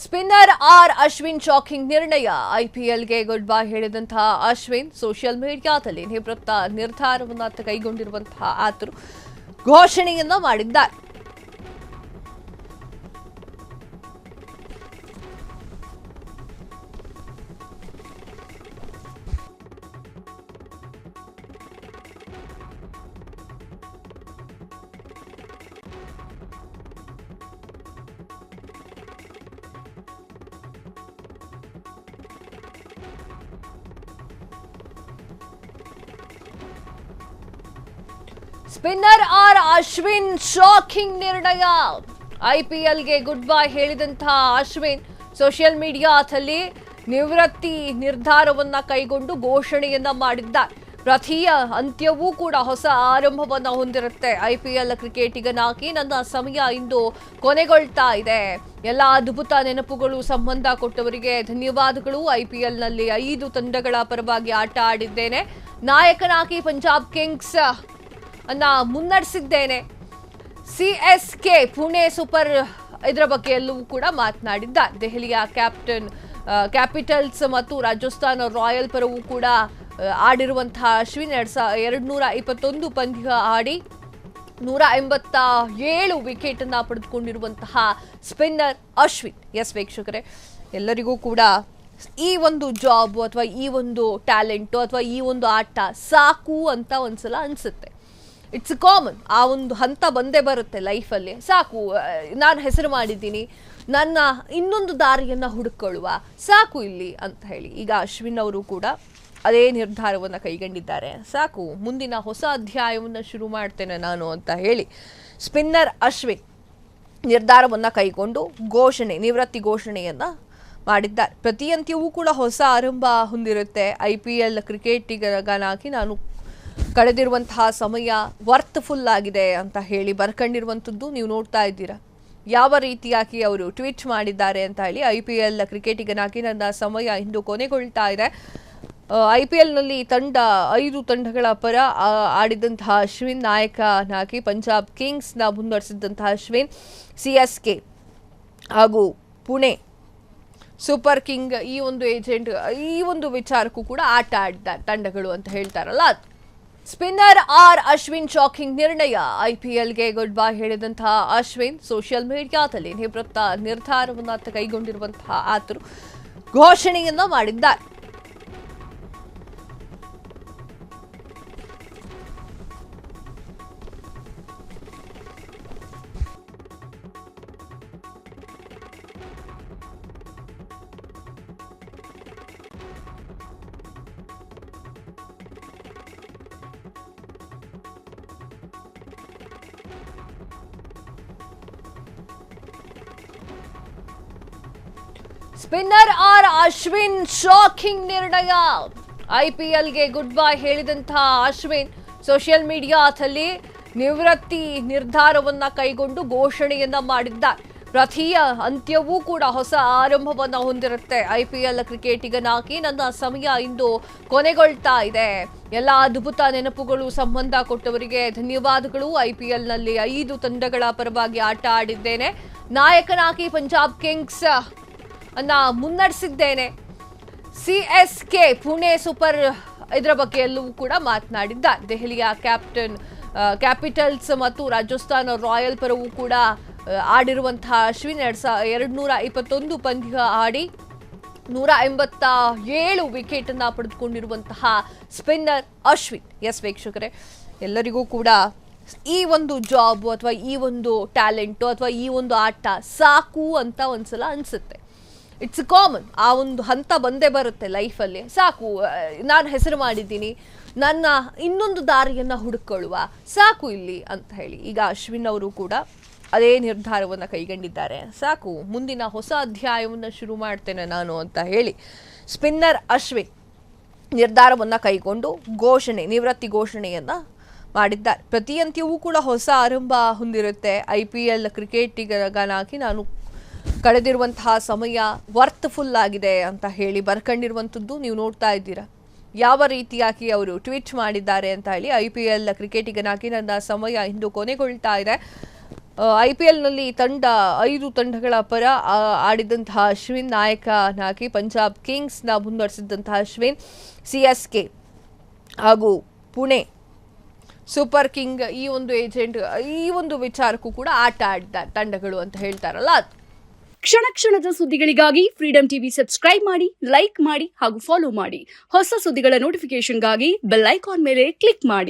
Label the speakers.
Speaker 1: Spinner Ashwin shocking ನಿರ್ಣಯ. ಐಪಿಎಲ್ಗೆ good bye ಹೇಳಿದಂತಹ Ashwin social ಮೀಡಿಯಾದಲ್ಲಿ ನಿವೃತ್ತ ನಿರ್ಧಾರವನ್ನು ಕೈಗೊಂಡಿರುವಂತಹ ಆತರು ಘೋಷಣೆಯನ್ನ ಮಾಡಿದ್ದಾರೆ. ಸ್ಪಿನ್ನರ್ ಅಶ್ವಿನ್ ಶಾಕಿಂಗ್ ನಿರ್ಣಯ. ಐಪಿಎಲ್ಗೆ ಗುಡ್ ಬೈ ಹೇಳಿದಂತಹ ಅಶ್ವಿನ್ ಸೋಷಿಯಲ್ ಮೀಡಿಯಾದಲ್ಲಿ ನಿವೃತ್ತಿ ನಿರ್ಧಾರವನ್ನ ಕೈಗೊಂಡು ಘೋಷಣೆಯನ್ನ ಮಾಡಿದ್ದಾರೆ. ಪ್ರತಿ ಅಂತ್ಯವೂ ಕೂಡ ಹೊಸ ಆರಂಭವನ್ನ ಹೊಂದಿರುತ್ತೆ. ಐಪಿಎಲ್ ಕ್ರಿಕೆಟಿಗನಾಗಿ ನನ್ನ ಸಮಯ ಇಂದು ಕೊನೆಗೊಳ್ತಾ ಇದೆ. ಎಲ್ಲ ಅದ್ಭುತ ನೆನಪುಗಳು, ಸಂಬಂಧ ಕೊಟ್ಟವರಿಗೆ ಧನ್ಯವಾದಗಳು. ಐಪಿಎಲ್ನಲ್ಲಿ 5 ತಂಡಗಳ ಪರವಾಗಿ ಆಟ ಆಡಿದ್ದೇನೆ. ನಾಯಕನಾಗಿ ಪಂಜಾಬ್ ಕಿಂಗ್ಸ್ ಅನ್ನ ಮುನ್ನಡೆಸಿದ್ದೇನೆ. ಸಿಎಸ್ಕೆ ಪುಣೆ ಸೂಪರ್ ಇದರ ಬಗ್ಗೆ ಎಲ್ಲವೂ ಕೂಡ ಮಾತನಾಡಿದ್ದಾರೆ. ದೆಹಲಿಯ ಕ್ಯಾಪಿಟಲ್ಸ್ ಮತ್ತು ರಾಜಸ್ಥಾನ ರಾಯಲ್ ಪರವೂ ಕೂಡ ಆಡಿರುವಂತಹ ಅಶ್ವಿನ್ 221 ಪಂದ್ಯ ಆಡಿ 187 ವಿಕೆಟ್ ಅನ್ನ ಪಡೆದುಕೊಂಡಿರುವಂತಹ ಸ್ಪಿನ್ನರ್ ಅಶ್ವಿನ್. ಎಸ್ ವೀಕ್ಷಕರೇ, ಎಲ್ಲರಿಗೂ ಕೂಡ ಈ ಒಂದು ಜಾಬ್ ಅಥವಾ ಈ ಒಂದು ಟ್ಯಾಲೆಂಟು ಅಥವಾ ಈ ಒಂದು ಆಟ ಸಾಕು ಅಂತ ಒಂದ್ಸಲ ಅನ್ಸುತ್ತೆ. It's common. ಆ ಒಂದು ಹಂತ ಬಂದೇ ಬರುತ್ತೆ ಲೈಫಲ್ಲಿ. ಸಾಕು, ನಾನು ಹೆಸರು ಮಾಡಿದ್ದೀನಿ, ನನ್ನ ಇನ್ನೊಂದು ದಾರಿಯನ್ನು ಹುಡುಕೊಳ್ಳುವ, ಸಾಕು ಇಲ್ಲಿ ಅಂತ ಹೇಳಿ ಈಗ ಅಶ್ವಿನ್ ಅವರು ಕೂಡ ಅದೇ ನಿರ್ಧಾರವನ್ನು ಕೈಗೊಂಡಿದ್ದಾರೆ. ಸಾಕು, ಮುಂದಿನ ಹೊಸ ಅಧ್ಯಾಯವನ್ನು ಶುರು ಮಾಡ್ತೇನೆ ನಾನು ಅಂತ ಹೇಳಿ ಸ್ಪಿನ್ನರ್ ಅಶ್ವಿನ್ ನಿರ್ಧಾರವನ್ನು ಕೈಗೊಂಡು ನಿವೃತ್ತಿ ಘೋಷಣೆಯನ್ನು ಮಾಡಿದ್ದಾರೆ. ಪ್ರತಿಯಂತ್ಯವೂ ಕೂಡ ಹೊಸ ಆರಂಭ ಹೊಂದಿರುತ್ತೆ. IPL ಕ್ರಿಕೆಟಿಗನಾಗಿ ನಾನು ಕಳೆದಿರುವಂತಹ ಸಮಯ ವರ್ತ್ಫುಲ್ ಆಗಿದೆ ಅಂತ ಹೇಳಿ ಬರ್ಕೊಂಡಿರುವಂಥದ್ದು ನೀವು ನೋಡ್ತಾ ಇದ್ದೀರಾ. ಯಾವ ರೀತಿಯಾಗಿ ಅವರು ಟ್ವೀಟ್ ಮಾಡಿದ್ದಾರೆ ಅಂತ ಹೇಳಿ, IPL ಕ್ರಿಕೆಟಿಗನಾಗಿ ನನ್ನ ಸಮಯ ಇಂದು ಕೊನೆಗೊಳ್ತಾ ಇದೆ. IPLನಲ್ಲಿ 5 ತಂಡಗಳ ಪರ ಆಡಿದಂತಹ ಅಶ್ವಿನ್, ನಾಯಕನಾಗಿ ಪಂಜಾಬ್ ಕಿಂಗ್ಸ್ನ ಮುನ್ನಡೆಸಿದಂತಹ ಅಶ್ವಿನ್, CSK ಹಾಗೂ ಪುಣೆ ಸೂಪರ್ ಕಿಂಗ್ ಈ ಒಂದು ಏಜೆಂಟ್ ಈ ಒಂದು ವಿಚಾರಕ್ಕೂ ಕೂಡ ಆಟ ಆಡಿದ್ದಾರೆ ತಂಡಗಳು ಅಂತ ಹೇಳ್ತಾರಲ್ಲ ಅದು. ಸ್ಪಿನ್ನರ್ ಅಶ್ವಿನ್ ಶಾಕಿಂಗ್ ನಿರ್ಣಯ. IPLಗೆ ಗುಡ್ ಬೈ ಹೇಳಿದಂತಹ ಅಶ್ವಿನ್ ಸೋಷಿಯಲ್ ಮೀಡಿಯಾದಲ್ಲಿ ನಿವೃತ್ತ ನಿರ್ಧಾರವನ್ನು ಕೈಗೊಂಡಿರುವಂತಹ ಆತರು ಘೋಷಣೆಯನ್ನ ಮಾಡಿದ್ದಾರೆ. ಸ್ಪಿನ್ನರ್ ಅಶ್ವಿನ್ ಶಾಕಿಂಗ್ ನಿರ್ಣಯ. IPLಗೆ ಗುಡ್ ಬೈ ಹೇಳಿದಂತಹ ಅಶ್ವಿನ್ ಸೋಷಿಯಲ್ ಮೀಡಿಯಾದಲ್ಲಿ ನಿವೃತ್ತಿ ನಿರ್ಧಾರವನ್ನ ಕೈಗೊಂಡು ಘೋಷಣೆಯನ್ನ ಮಾಡಿದ್ದಾರೆ. ಪ್ರತಿ ಅಂತ್ಯವೂ ಕೂಡ ಹೊಸ ಆರಂಭವನ್ನ ಹೊಂದಿರುತ್ತೆ. IPL ಕ್ರಿಕೆಟಿಗನಾಗಿ ನನ್ನ ಸಮಯ ಇಂದು ಕೊನೆಗೊಳ್ತಾ ಇದೆ. ಎಲ್ಲ ಅದ್ಭುತ ನೆನಪುಗಳು, ಸಂಬಂಧ ಕೊಟ್ಟವರಿಗೆ ಧನ್ಯವಾದಗಳು. IPLನಲ್ಲಿ 5 ತಂಡಗಳ ಪರವಾಗಿ ಆಟ ಆಡಿದ್ದೇನೆ. ನಾಯಕನಾಗಿ ಪಂಜಾಬ್ ಕಿಂಗ್ಸ್ ಅನ್ನ ಮುನ್ನಡೆಸಿದ್ದೇನೆ. CSK ಪುಣೆ ಸೂಪರ್ ಇದರ ಬಗ್ಗೆ ಎಲ್ಲವೂ ಕೂಡ ಮಾತನಾಡಿದ್ದಾರೆ. ದೆಹಲಿಯ ಕ್ಯಾಪಿಟಲ್ಸ್ ಮತ್ತು ರಾಜಸ್ಥಾನ ರಾಯಲ್ ಪರವೂ ಕೂಡ ಆಡಿರುವಂತಹ ಅಶ್ವಿನ್ 221 ಪಂದ್ಯ ಆಡಿ 187 ವಿಕೆಟ್ ಅನ್ನ ಪಡೆದುಕೊಂಡಿರುವಂತಹ ಸ್ಪಿನ್ನರ್ ಅಶ್ವಿನ್. ಎಸ್ ವೀಕ್ಷಕರೇ, ಎಲ್ಲರಿಗೂ ಕೂಡ ಈ ಒಂದು ಜಾಬ್ ಅಥವಾ ಈ ಒಂದು ಟ್ಯಾಲೆಂಟು ಅಥವಾ ಈ ಒಂದು ಆಟ ಸಾಕು ಅಂತ ಒಂದ್ಸಲ ಅನ್ಸುತ್ತೆ. It's common. ಆ ಒಂದು ಹಂತ ಬಂದೇ ಬರುತ್ತೆ ಲೈಫಲ್ಲಿ. ಸಾಕು, ನಾನು ಹೆಸರು ಮಾಡಿದ್ದೀನಿ, ನನ್ನ ಇನ್ನೊಂದು ದಾರಿಯನ್ನು ಹುಡುಕೊಳ್ಳುವ, ಸಾಕು ಇಲ್ಲಿ ಅಂತ ಹೇಳಿ ಈಗ ಅಶ್ವಿನ್ ಅವರು ಕೂಡ ಅದೇ ನಿರ್ಧಾರವನ್ನು ಕೈಗೊಂಡಿದ್ದಾರೆ. ಸಾಕು, ಮುಂದಿನ ಹೊಸ ಅಧ್ಯಾಯವನ್ನು ಶುರು ಮಾಡ್ತೇನೆ ನಾನು ಅಂತ ಹೇಳಿ ಸ್ಪಿನ್ನರ್ ಅಶ್ವಿನ್ ನಿರ್ಧಾರವನ್ನು ಕೈಗೊಂಡು ನಿವೃತ್ತಿ ಘೋಷಣೆಯನ್ನು ಮಾಡಿದ್ದಾರೆ. ಪ್ರತಿಯಂತ್ಯವೂ ಕೂಡ ಹೊಸ ಆರಂಭ ಹೊಂದಿರುತ್ತೆ. IPL ಕ್ರಿಕೆಟಿಗನಾಗಿ ನಾನು ಕಳೆದಿರುವಂತಹ ಸಮಯ ವರ್ತ್ಫುಲ್ ಆಗಿದೆ ಅಂತ ಹೇಳಿ ಬರ್ಕೊಂಡಿರುವಂಥದ್ದು ನೀವು ನೋಡ್ತಾ ಇದ್ದೀರಾ. ಯಾವ ರೀತಿಯಾಗಿ ಅವರು ಟ್ವೀಟ್ ಮಾಡಿದ್ದಾರೆ ಅಂತ ಹೇಳಿ, IPL ಕ್ರಿಕೆಟಿಗನಾಗಿ ನನ್ನ ಸಮಯ ಇಂದು ಕೊನೆಗೊಳ್ತಾ ಇದೆ. IPL ನಲ್ಲಿ 5 ತಂಡಗಳ ಪರ ಆಡಿದಂತಹ ಅಶ್ವಿನ್ ನಾಯಕನಾಗಿ ಪಂಜಾಬ್ ಕಿಂಗ್ಸ್ ನ ಮುನ್ನಡೆಸಿದಂತಹ ಅಶ್ವಿನ್ CSK ಹಾಗೂ ಪುಣೆ ಸೂಪರ್ ಕಿಂಗ್ ಈ ಒಂದು ಏಜೆಂಟ್ ಈ ಒಂದು ವಿಚಾರಕ್ಕೂ ಕೂಡ ಆಟ ಆಡಿದ ತಂಡಗಳು ಅಂತ ಹೇಳ್ತಾರಲ್ಲ ಅದು.
Speaker 2: ಕ್ಷಣ ಕ್ಷಣದ ಸುದ್ದಿಗಳಿಗಾಗಿ ಫ್ರೀಡಂ ಟಿವಿ ಸಬ್ಸ್ಕ್ರೈಬ್ ಮಾಡಿ, ಲೈಕ್ ಮಾಡಿ ಹಾಗೂ ಫಾಲೋ ಮಾಡಿ. ಹೊಸ ಸುದ್ದಿಗಳ ನೋಟಿಫಿಕೇಶನ್ಗಾಗಿ ಬೆಲ್ ಐಕಾನ್ ಮೇಲೆ ಕ್ಲಿಕ್ ಮಾಡಿ.